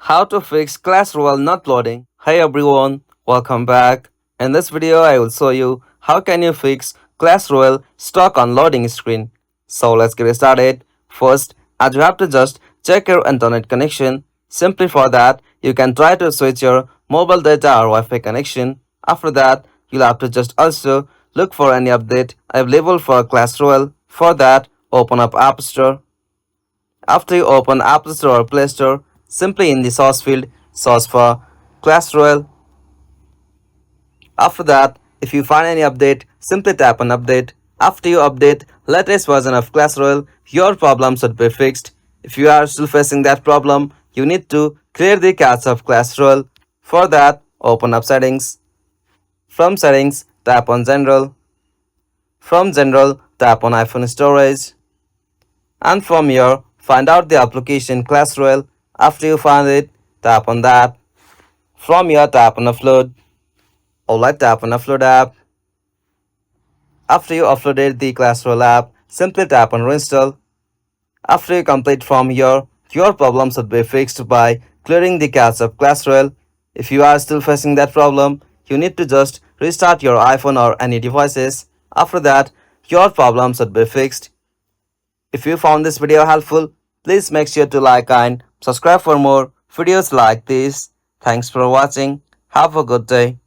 How to fix Clash Royale not loading. Hey everyone, welcome back. In this video I will show you how can you fix Clash Royale stuck on loading screen. So let's get started. First, as you have to just check your internet connection. Simply for that, you can try to switch your mobile data or Wi-Fi connection. After that, you'll have to just also look for any update available for Clash Royale. For that, open up App Store. After you open App Store or Play Store, simply in the source field, search for Clash Royale. After that, if you find any update, simply tap on update. After you update latest version of Clash Royale, your problem should be fixed. If you are still facing that problem, you need to clear the cache of Clash Royale. For that, open up settings. From settings, tap on general. From general, tap on iPhone storage. And from here, find out the application Clash Royale. After you find it, tap on that. From here, tap on upload. Alright, tap on upload app. After you uploaded the Clash Royale app, simply tap on reinstall. After you complete from here, your problem should be fixed by clearing the cache of Clash Royale. If you are still facing that problem, you need to just restart your iPhone or any devices. After that, your problem should be fixed. If you found this video helpful, please make sure to like and subscribe for more videos like this. Thanks for watching. Have a good day.